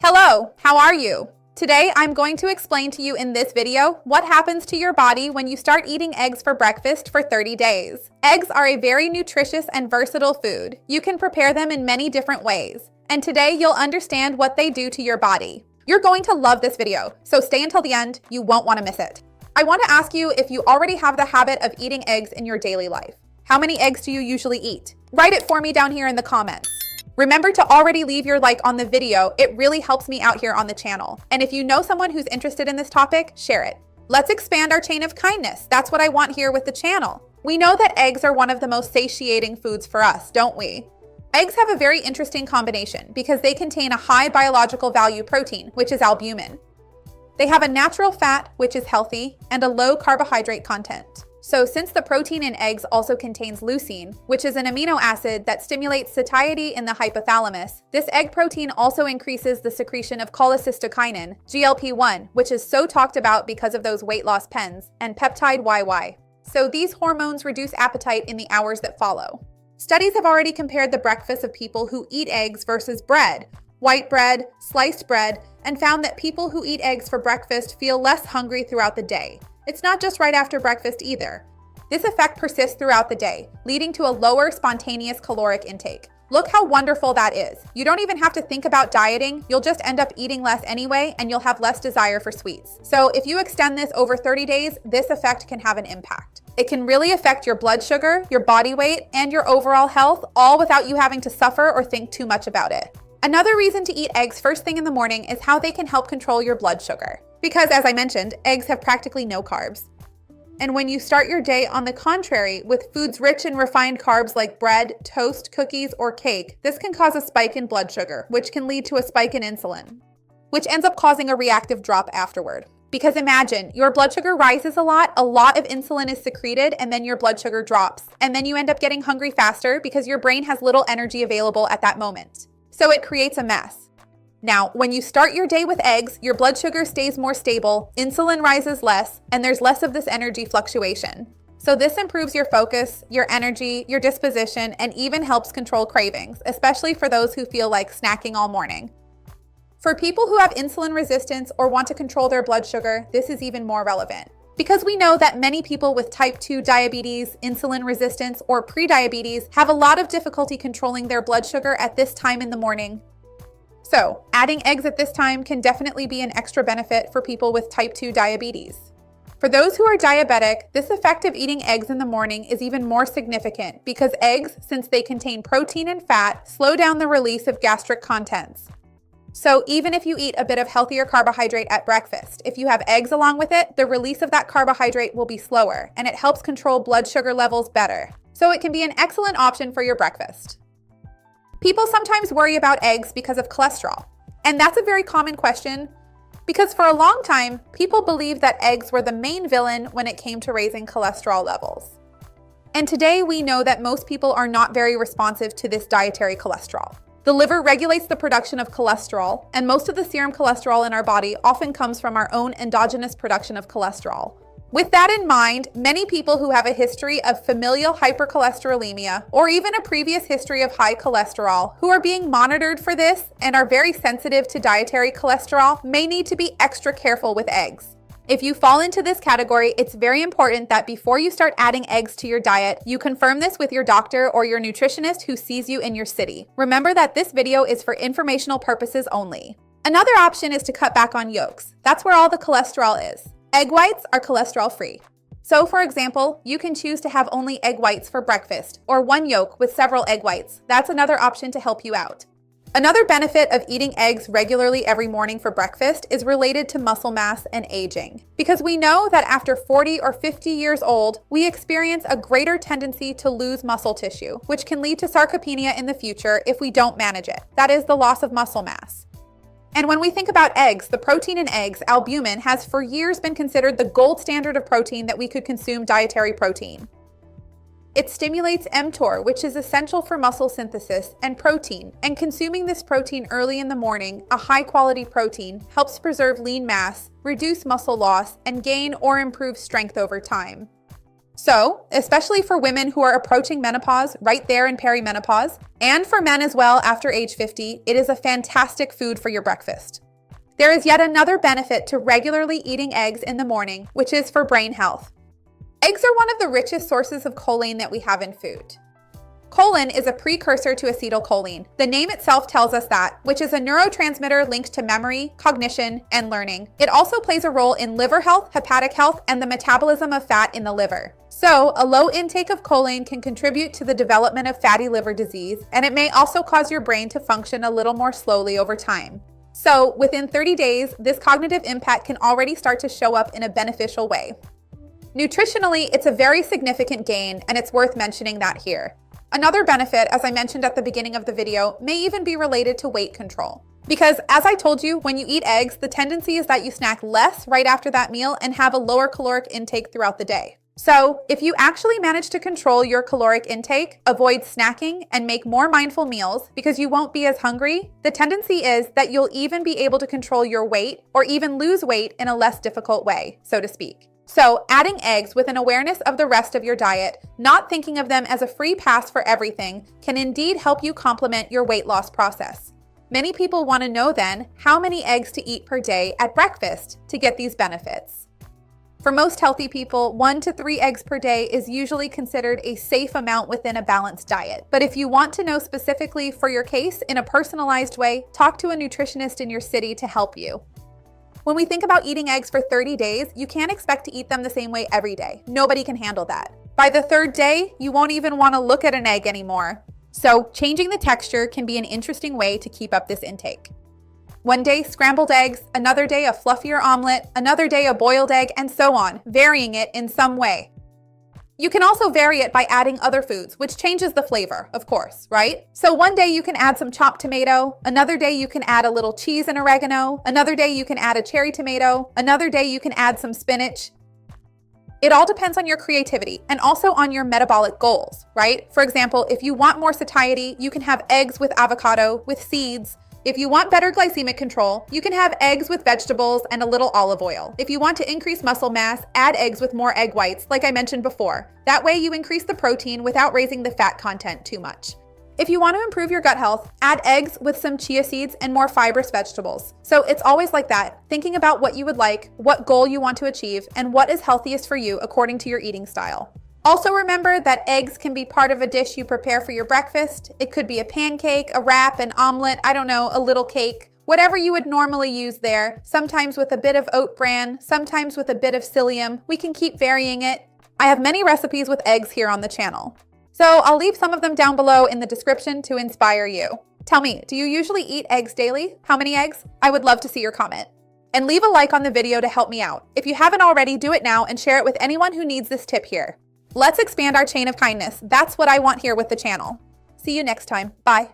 Hello, how are you? Today I'm going to explain to you in this video what happens to your body when you start eating eggs for breakfast for 30 days. Eggs are a very nutritious and versatile food. You can prepare them in many different ways, and today you'll understand what they do to your body. You're going to love this video, so stay until the end, you won't want to miss it. I want to ask you if you already have the habit of eating eggs in your daily life. How many eggs do you usually eat? Write it for me down here in the comments. Remember to already leave your like on the video. It really helps me out here on the channel. And if you know someone who's interested in this topic, share it. Let's expand our chain of kindness. That's what I want here with the channel. We know that eggs are one of the most satiating foods for us, don't we? Eggs have a very interesting combination because they contain a high biological value protein, which is albumin. They have a natural fat, which is healthy, and a low carbohydrate content. So since the protein in eggs also contains leucine, which is an amino acid that stimulates satiety in the hypothalamus, this egg protein also increases the secretion of cholecystokinin, GLP-1, which is so talked about because of those weight loss pens, and peptide YY. So these hormones reduce appetite in the hours that follow. Studies have already compared the breakfast of people who eat eggs versus bread, white bread, sliced bread, and found that people who eat eggs for breakfast feel less hungry throughout the day. It's not just right after breakfast either. This effect persists throughout the day, leading to a lower spontaneous caloric intake. Look how wonderful that is. You don't even have to think about dieting, you'll just end up eating less anyway, and you'll have less desire for sweets. So if you extend this over 30 days, this effect can have an impact. It can really affect your blood sugar, your body weight, and your overall health, all without you having to suffer or think too much about it. Another reason to eat eggs first thing in the morning is how they can help control your blood sugar. Because as I mentioned, eggs have practically no carbs. And when you start your day on the contrary with foods rich in refined carbs like bread, toast, cookies, or cake, this can cause a spike in blood sugar, which can lead to a spike in insulin, which ends up causing a reactive drop afterward. Because imagine, your blood sugar rises a lot of insulin is secreted, and then your blood sugar drops. And then you end up getting hungry faster because your brain has little energy available at that moment. So it creates a mess. Now, when you start your day with eggs, your blood sugar stays more stable, insulin rises less, and there's less of this energy fluctuation. So this improves your focus, your energy, your disposition, and even helps control cravings, especially for those who feel like snacking all morning. For people who have insulin resistance or want to control their blood sugar, this is even more relevant. Because we know that many people with type 2 diabetes, insulin resistance, or prediabetes have a lot of difficulty controlling their blood sugar at this time in the morning. So, adding eggs at this time can definitely be an extra benefit for people with type 2 diabetes. For those who are diabetic, this effect of eating eggs in the morning is even more significant because eggs, since they contain protein and fat, slow down the release of gastric contents. So even if you eat a bit of healthier carbohydrate at breakfast, if you have eggs along with it, the release of that carbohydrate will be slower, and it helps control blood sugar levels better. So it can be an excellent option for your breakfast. People sometimes worry about eggs because of cholesterol. And that's a very common question because for a long time, people believed that eggs were the main villain when it came to raising cholesterol levels. And today we know that most people are not very responsive to this dietary cholesterol. The liver regulates the production of cholesterol, and most of the serum cholesterol in our body often comes from our own endogenous production of cholesterol. With that in mind, many people who have a history of familial hypercholesterolemia or even a previous history of high cholesterol who are being monitored for this and are very sensitive to dietary cholesterol may need to be extra careful with eggs. If you fall into this category, it's very important that before you start adding eggs to your diet, you confirm this with your doctor or your nutritionist who sees you in your city. Remember that this video is for informational purposes only. Another option is to cut back on yolks. That's where all the cholesterol is. Egg whites are cholesterol-free. So for example, you can choose to have only egg whites for breakfast or one yolk with several egg whites. That's another option to help you out. Another benefit of eating eggs regularly every morning for breakfast is related to muscle mass and aging. Because we know that after 40 or 50 years old, we experience a greater tendency to lose muscle tissue, which can lead to sarcopenia in the future if we don't manage it. That is the loss of muscle mass. And when we think about eggs, the protein in eggs, albumin, has for years been considered the gold standard of protein that we could consume dietary protein. It stimulates mTOR, which is essential for muscle synthesis and protein, and consuming this protein early in the morning, a high-quality protein, helps preserve lean mass, reduce muscle loss, and gain or improve strength over time. So, especially for women who are approaching menopause, right there in perimenopause, and for men as well after age 50, it is a fantastic food for your breakfast. There is yet another benefit to regularly eating eggs in the morning, which is for brain health. Eggs are one of the richest sources of choline that we have in food. Choline is a precursor to acetylcholine. The name itself tells us that, which is a neurotransmitter linked to memory, cognition, and learning. It also plays a role in liver health, hepatic health, and the metabolism of fat in the liver. So, a low intake of choline can contribute to the development of fatty liver disease, and it may also cause your brain to function a little more slowly over time. So, within 30 days, this cognitive impact can already start to show up in a beneficial way. Nutritionally, it's a very significant gain, and it's worth mentioning that here. Another benefit, as I mentioned at the beginning of the video, may even be related to weight control. Because as I told you, when you eat eggs, the tendency is that you snack less right after that meal and have a lower caloric intake throughout the day. So if you actually manage to control your caloric intake, avoid snacking, and make more mindful meals because you won't be as hungry, the tendency is that you'll even be able to control your weight or even lose weight in a less difficult way, so to speak. So adding eggs with an awareness of the rest of your diet, not thinking of them as a free pass for everything, can indeed help you complement your weight loss process. Many people want to know then how many eggs to eat per day at breakfast to get these benefits. For most healthy people, 1 to 3 eggs per day is usually considered a safe amount within a balanced diet. But if you want to know specifically for your case in a personalized way, talk to a nutritionist in your city to help you. When we think about eating eggs for 30 days, you can't expect to eat them the same way every day. Nobody can handle that. By the 3rd day, you won't even want to look at an egg anymore. So changing the texture can be an interesting way to keep up this intake. One day, scrambled eggs, another day, a fluffier omelet, another day, a boiled egg, and so on, varying it in some way. You can also vary it by adding other foods, which changes the flavor, of course, right? So one day you can add some chopped tomato, another day you can add a little cheese and oregano, another day you can add a cherry tomato, another day you can add some spinach. It all depends on your creativity and also on your metabolic goals, right? For example, if you want more satiety, you can have eggs with avocado, with seeds. If you want better glycemic control, you can have eggs with vegetables and a little olive oil. If you want to increase muscle mass, add eggs with more egg whites, like I mentioned before. That way you increase the protein without raising the fat content too much. If you want to improve your gut health, add eggs with some chia seeds and more fibrous vegetables. So it's always like that, thinking about what you would like, what goal you want to achieve, and what is healthiest for you according to your eating style. Also remember that eggs can be part of a dish you prepare for your breakfast. It could be a pancake, a wrap, an omelet, I don't know, a little cake, whatever you would normally use there, sometimes with a bit of oat bran, sometimes with a bit of psyllium. We can keep varying it. I have many recipes with eggs here on the channel. So I'll leave some of them down below in the description to inspire you. Tell me, do you usually eat eggs daily? How many eggs? I would love to see your comment. And leave a like on the video to help me out. If you haven't already, do it now and share it with anyone who needs this tip here. Let's expand our chain of kindness. That's what I want here with the channel. See you next time. Bye.